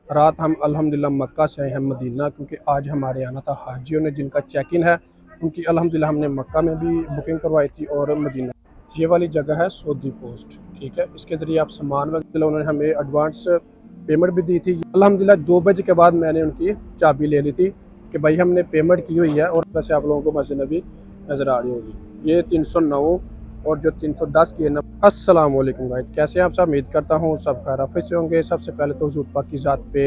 रात हम अल्हम्दुलिल्लाह मक्का से आए हैं मदीना, क्योंकि आज हमारे आना था हाजियों ने जिनका चेक इन है, उनकी अल्हम्दुलिल्लाह हमने मक्का में भी बुकिंग करवाई थी और मदीना। ये वाली जगह है सऊदी पोस्ट, ठीक है। इसके ज़रिए आप सामान वगैरह, उन्होंने हमें एडवांस पेमेंट भी दी थी। अल्हम्दुलिल्लाह 2 बजे के बाद मैंने उनकी चाबी ले ली थी कि भाई हमने पेमेंट की हुई है। और वैसे आप लोगों को मस्जिद नबी नज़र आ रही होगी, ये 309 और जो 310 की है ना। अस्सलाम वालेकुम गाइस, कैसे हैं आप सब? उम्मीद करता हूँ सब खैरियत से होंगे। सबसे पहले तो हुजूर पाक की ज़ात पे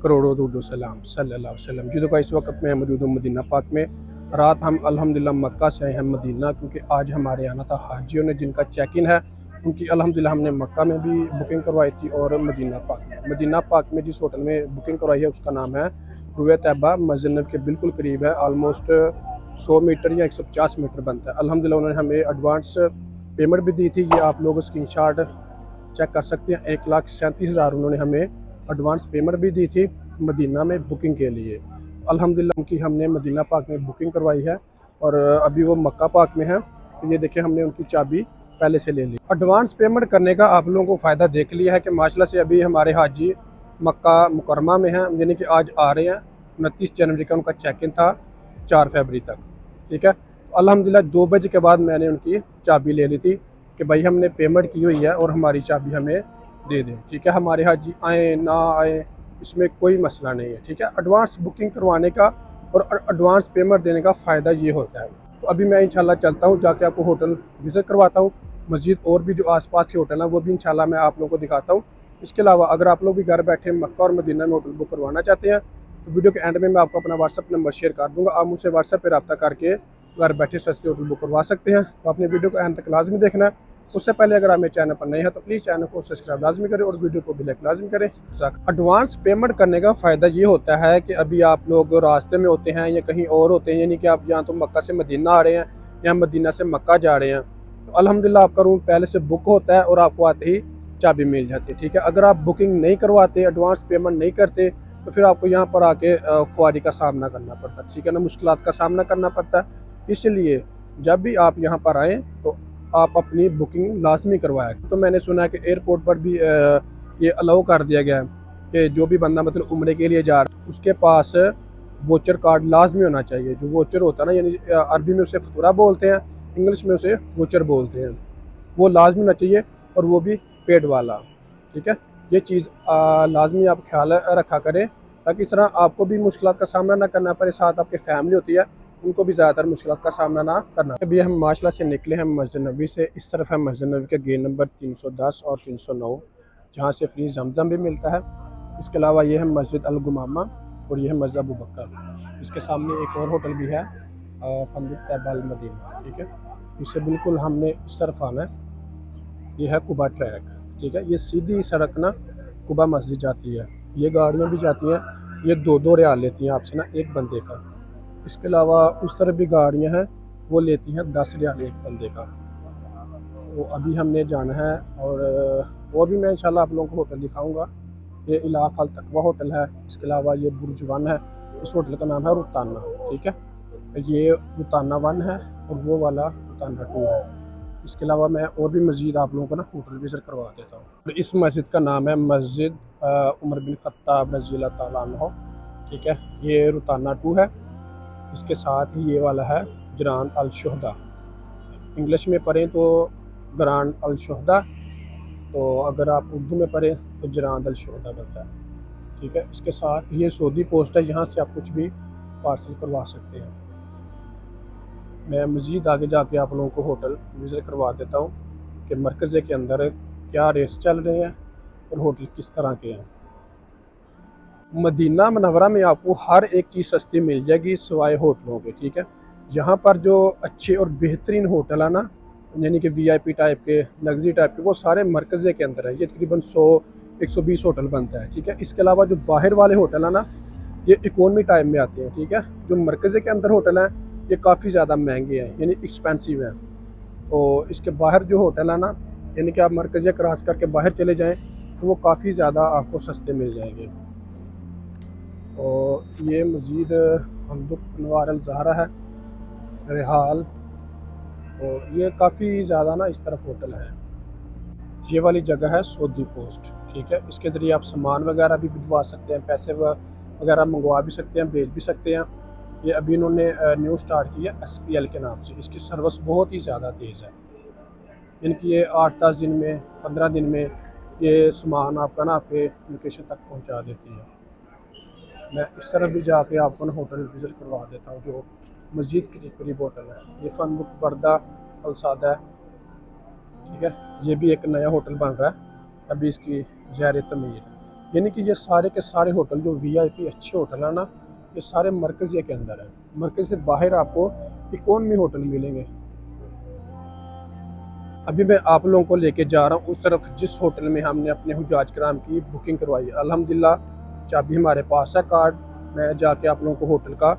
करोड़ों दुरूद व सलाम सल्लल्लाहु अलैहि वसल्लम। जी तो इस वक्त मैं मौजूद हूँ मदीना पाक में। रात हम अल्हम्दुलिल्लाह मक्का से आए हैं मदीना, क्योंकि आज हमारे आना था हाजियों ने जिनका चेक इन है, उनकी अल्हम्दुलिल्लाह हमने मक्का में भी बुकिंग करवाई थी और मदीना पाक में। मदीना पाक में जिस होटल में बुकिंग करवाई है उसका नाम है रुए तैयबा, मस्जिद नबी के बिल्कुल करीब है। आलमोस्ट 100 मीटर या 150 मीटर बनता है। अल्हम्दुलिल्लाह उन्होंने हमें एडवांस पेमेंट भी दी थी। ये आप लोग स्क्रीनशॉट चेक कर सकते हैं। 1,37,000 उन्होंने हमें एडवांस पेमेंट भी दी थी मदीना में बुकिंग के लिए। अल्हम्दुलिल्लाह उनकी हमने मदीना पाक में बुकिंग करवाई है और अभी वो मक्का पाक में है। तो ये देखिए, हमने उनकी चाबी पहले से ले ली। एडवांस पेमेंट करने का आप लोगों को फ़ायदा देख लिया है कि माशाल्लाह से अभी हमारे हाजी मक्का मुकरमा में हैं, यानी कि आज आ रहे हैं। 29 जनवरी का उनका चेक इन था, 4 फरवरी तक, ठीक है। तो अल्हम्दुलिल्लाह 2 बजे के बाद मैंने उनकी चाबी ले ली थी कि भाई हमने पेमेंट की हुई है और हमारी चाबी हमें दे दें, ठीक है। हमारे हाजी आए ना आए इसमें कोई मसला नहीं है, ठीक है। एडवांस बुकिंग करवाने का और एडवांस पेमेंट देने का फ़ायदा ये होता है। तो अभी मैं इंशाल्लाह चलता हूँ, जाके आपको होटल विज़िट करवाता हूँ। मस्जिद और भी जो आसपास के होटल हैं वो भी इंशाल्लाह मैं आप लोगों को दिखाता हूँ। इसके अलावा अगर आप लोग भी घर बैठे मक्का और मदीना में होटल बुक करवाना चाहते हैं तो वीडियो के एंड में मैं आपको अपना व्हाट्सअप नंबर शेयर कर दूँगा। आप मुझसे व्हाट्सअप पर रब्ता करके घर बैठे सस्ते होटल बुक करवा सकते हैं। तो आपने वीडियो को एंड तक लाजमी देखना है। उससे पहले अगर आप मेरे चैनल पर नए हैं तो प्लीज़ चैनल को सब्सक्राइब लाजमी करें और वीडियो को भी लाइक लाजमी करें। एडवांस पेमेंट करने का फ़ायदा ये होता है कि अभी आप लोग रास्ते में होते हैं या कहीं और होते हैं, यानी कि आप यहाँ तो मक्का से मदीना आ रहे हैं या मदीना से मक्का जा रहे हैं, तो अल्हम्दुलिल्लाह आपका रूम पहले से बुक होता है और आपको आते ही चाबी मिल जाती है, ठीक है। अगर आप बुकिंग नहीं करवाते, एडवांस पेमेंट नहीं करते, तो फिर आपको यहाँ पर आके ख्वारी का सामना करना पड़ता है, ठीक है ना, मुश्किलात का सामना करना पड़ता है। इसलिए जब भी आप यहाँ पर आएँ तो आप अपनी बुकिंग लाजमी करवाया। तो मैंने सुना है कि एयरपोर्ट पर भी ये अलाउ कर दिया गया है कि जो भी बंदा मतलब उम्रे के लिए जा रहा है उसके पास वोचर कार्ड लाजमी होना चाहिए। जो वोचर होता है ना, यानी अरबी में उसे फतूरा बोलते हैं, इंग्लिश में उसे वोचर बोलते हैं, वो लाजमी होना चाहिए और वो भी पेड वाला, ठीक है। ये चीज़ लाजमी आप ख्याल रखा करें ताकि इस तरह आपको भी मुश्किलात का सामना ना करना पड़े, साथ आपकी फैमिली होती है उनको भी ज़्यादातर मुश्किलात का सामना ना करना। अभी हम माशाल्लाह से निकले हैं मस्जिद नबी से। इस तरफ है मस्जिद नबी का गेट नंबर 310 और 309, जहाँ से फ्री जमजम भी मिलता है। इसके अलावा ये है मस्जिद अल गुमामा और ये है मस्जिद अबू बकर। इसके सामने एक और होटल भी है, फंदुक तैयबा अल मदीना, ठीक है। इससे बिल्कुल हमने इस तरफ आना है। ये है कुबा ट्रैक, ठीक है। ये सीधी सड़क ना कुबा मस्जिद जाती है। ये गाड़ियाँ भी जाती हैं, ये 2-2 रियाल लेती हैं आपसे ना एक बंदे का। इसके अलावा उस तरफ भी गाड़ियाँ हैं, वो लेती हैं 10 रियाल एक बंदे का। तो अभी हमने जाना है और भी मैं इंशाल्लाह आप लोगों को होटल दिखाऊंगा। ये इलाका अल तकवा होटल है। इसके अलावा ये बुर्ज वन है, इस होटल का नाम है रुताना, ठीक है। ये रुताना वन है और वो वाला रुताना टू है। इसके अलावा मैं और भी मस्जिद आप लोगों को ना होटल विज़िट करवा देता हूँ। तो इस मस्जिद का नाम है मस्जिद उमर बिन खत्ताब रज़ी अल्लाह तआला अन्हु, ठीक है। ये रुताना टू है। इसके साथ ही ये वाला है जरान अल शुहदा, इंग्लिश में पढ़ें तो ग्रांड अल शुहदा, तो अगर आप उर्दू में पढ़ें तो जरान अल शुहदा बनता है, ठीक है। इसके साथ ये सऊदी पोस्ट है, यहाँ से आप कुछ भी पार्सल करवा सकते हैं। मैं मज़ीद आगे जाके आप लोगों को होटल विज़िट करवा देता हूँ कि मरकज़ के अंदर क्या रेट्स चल रहे हैं और होटल किस तरह के हैं। मदीना मनव्वरा में आपको हर एक चीज़ सस्ती मिल जाएगी सिवाय होटलों के, ठीक है। यहाँ पर जो अच्छे और बेहतरीन होटल है ना, यानी कि वीआईपी टाइप के, लग्जरी टाइप के, वो सारे मरकज़ के अंदर है। ये तकरीबन 100-120 होटल बनता है, ठीक है। इसके अलावा जो बाहर वाले होटल है ना, ये इकोनॉमी टाइप में आते हैं, ठीक है। जो मरकज़ के अंदर होटल हैं ये काफ़ी ज़्यादा महंगे हैं, यानी एक्सपेंसिव हैं। तो इसके बाहर जो होटल है ना, यानी कि आप मरकज़ क्रॉस करके बाहर चले जाएँ तो वो काफ़ी ज़्यादा आपको सस्ते मिल जाएंगे। और ये मज़ीद हमदुक अनवार अल ज़हरा है, रिहाल, और ये काफ़ी ज़्यादा ना इस तरफ होटल है। ये वाली जगह है सऊदी पोस्ट। ठीक है। इसके ज़रिए आप सामान वगैरह भी भिजवा सकते हैं, पैसे वगैरह मंगवा भी सकते हैं, भेज भी सकते हैं। ये अभी इन्होंने न्यू स्टार्ट की है SPL के नाम से। इसकी सर्विस बहुत ही ज़्यादा तेज़ है। इनकी ये 8-10 दिन में, 15 दिन में ये सामान आपका ना आपके लोकेशन तक पहुंचा देती है। मैं इस तरफ भी जाके आपको ना होटल विज़िट करवा देता हूँ जो मज़ीद करीब करीब होटल है। ये फनबुक बर्दा अलसादा है, ठीक है। ये भी एक नया होटल बन रहा है, अभी इसकी ज़ैर तमीर है। यानी कि ये सारे के सारे होटल जो VIP अच्छे होटल है ना, ये सारे मरकज़िया के अंदर है। मरकज़ से बाहर आपको इकोनॉमी होटल मिलेंगे। अभी मैं आप लोगों को लेके जा रहा हूँ उस तरफ जिस होटल में हमने अपने हुजाज कराम की बुकिंग करवाई है। अल्हम्दुलिल्लाह चाबी हमारे पास है, कार्ड। मैं जाके आप लोगों को होटल का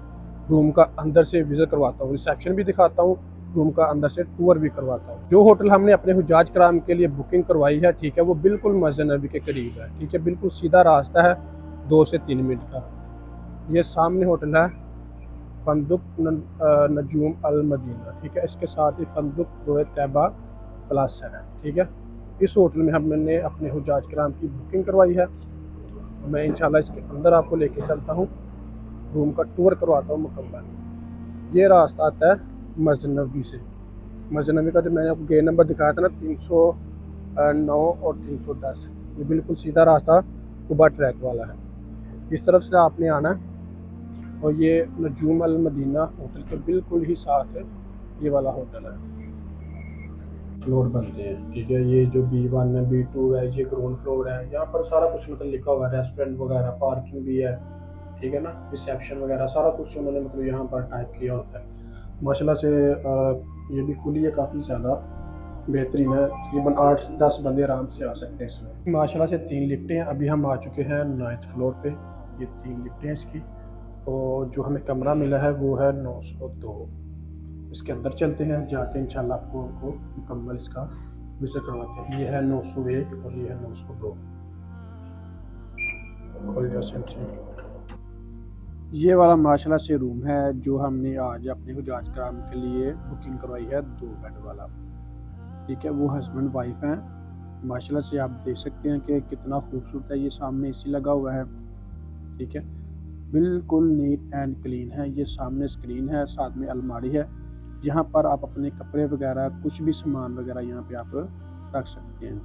रूम का अंदर से विज़िट करवाता हूँ, रिसेप्शन भी दिखाता हूँ, रूम का अंदर से टूर भी करवाता हूँ। जो होटल हमने अपने हुजाज कराम के लिए बुकिंग करवाई है, ठीक है, वो बिल्कुल मस्जिद नबी के करीब है, ठीक है। बिल्कुल सीधा रास्ता है, 2 से 3 मिनट का। ये सामने होटल है फंदुक नजूम अल मदीना, ठीक है। इसके साथ ही फंदुक रोए तैबा प्लस है, ठीक है। इस होटल में हमने अपने हुजाज कराम की बुकिंग करवाई है। मैं इंशाल्लाह इसके अंदर आपको लेके चलता हूँ, रूम का टूर करवाता हूँ मुकम्मल। ये रास्ता आता है मस्जिद नबी से। मस्जिद नबी का जो मैंने आपको गेट नंबर दिखाया था ना 309 और 310, ये बिल्कुल सीधा रास्ता कुबा ट्रैक वाला है। इस तरफ से आपने आना है और ये नजूम अल मदीना होटल के बिल्कुल ही साथ ये वाला होटल है। फ्लोर बनते हैं, ठीक है। ये जो B1 है, B2 है, ये ग्राउंड फ्लोर है। यहाँ पर सारा कुछ मतलब लिखा हुआ है, रेस्टोरेंट वगैरह, पार्किंग भी है, ठीक है ना, रिसेप्शन वगैरह सारा कुछ उन्होंने मतलब यहाँ पर टाइप किया होता है। माशाल्लाह से ये भी खुली है, काफ़ी ज़्यादा बेहतरीन है। तकरीबन 8-10 बंदे आराम से आ सकते हैं इसमें। माशाल्लाह से 3 लिफ्टें हैं। अभी हम आ चुके हैं 9th फ्लोर पे। ये 3 लिफ्टें हैं इसकी, और जो हमें कमरा मिला है वो है 902। इसके अंदर चलते हैं, जाके इंशाल्लाह आपको उनको मुकम्मल इसका विज़िट करवाते हैं। ये है 901 और ये है 902। खोल लिया से। ये वाला माशाल्लाह से रूम है जो हमने आज अपने हुजाज कराम के लिए बुकिंग करवाई है, 2 बेड वाला, ठीक है। वो हस्बैंड वाइफ हैं। माशाल्लाह से आप देख सकते हैं कि कितना खूबसूरत है। ये सामने AC लगा हुआ है, ठीक है। बिल्कुल नीट एंड क्लीन है। ये सामने स्क्रीन है, साथ में अलमारी है, यहाँ पर आप अपने कपड़े वगैरह कुछ भी सामान वगैरह यहाँ पे आप रख सकते हैं।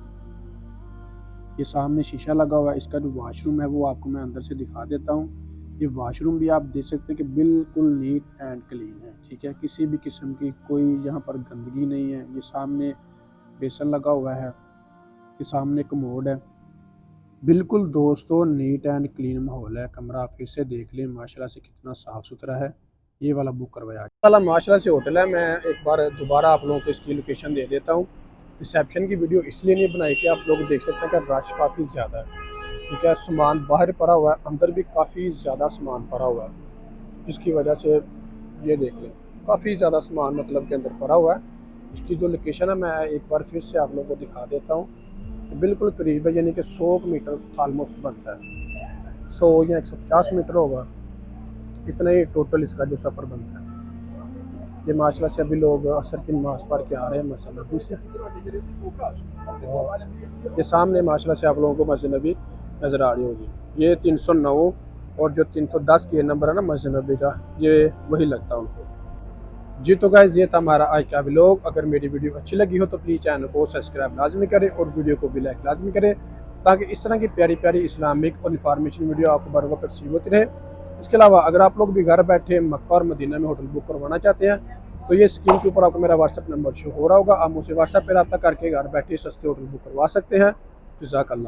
ये सामने शीशा लगा हुआ है। इसका जो वॉशरूम है वो आपको मैं अंदर से दिखा देता हूँ। ये वॉशरूम भी आप देख सकते हैं कि बिल्कुल नीट एंड क्लीन है, ठीक है। किसी भी किस्म की कोई यहाँ पर गंदगी नहीं है। ये सामने बेसन लगा हुआ है, ये सामने कमोड है। बिल्कुल दोस्तों नीट एंड क्लीन माहौल है। कमरा आप फिर से देख लें, माशाल्लाह से कितना साफ़ सुथरा है। ये वाला बुक करवाया वाला माशाल्लाह से होटल है। मैं एक बार दोबारा आप लोगों को इसकी लोकेशन दे देता हूँ। रिसेप्शन की वीडियो इसलिए नहीं बनाई कि आप लोग देख सकते हैं कि रश काफ़ी ज़्यादा है, ठीक है। सामान बाहर पड़ा हुआ है, अंदर भी काफ़ी ज़्यादा सामान पड़ा हुआ है। इसकी वजह से ये देख लें, काफ़ी ज़्यादा सामान मतलब के अंदर पड़ा हुआ है। इसकी जो लोकेशन है मैं एक बार फिर से आप लोगों को दिखा देता हूँ। बिल्कुल करीब है, यानी कि 100 मीटर ऑलमोस्ट बनता है। 100 या 150 मीटर होगा, इतना ही टोटल इसका जो सफ़र बनता है। ये माशाल्लाह से अभी लोग असर की नमाज़ पढ़ के आ रहे हैं मस्जिद नबी से। ये सामने माशाल्लाह से आप लोगों को मस्जिद नबी नज़र आ रही होगी। ये 309 और जो 310 के नंबर है ना मस्जिद नबी का, ये वही लगता है उनको। जी तो गाइस ये था हमारा आज का व्लॉग। अगर मेरी वीडियो अच्छी लगी हो तो प्लीज़ चैनल को सब्सक्राइब लाजमी करें और वीडियो को भी लाइक लाजमी करें, ताकि इस तरह की प्यारी प्यारी इस्लामिक और इन्फॉर्मेशन वीडियो आपको बर वक्त रिसीव होती रहे। इसके अलावा अगर आप लोग भी घर बैठे मक्का और मदीना में होटल बुक करवाना चाहते हैं तो ये स्क्रीन के ऊपर आपको मेरा व्हाट्सअप नंबर शो हो रहा होगा। आप मुझसे व्हाट्सएप पर रब्ता करके घर बैठे सस्ते होटल बुक करवा सकते हैं। जज़ाकल्लाह।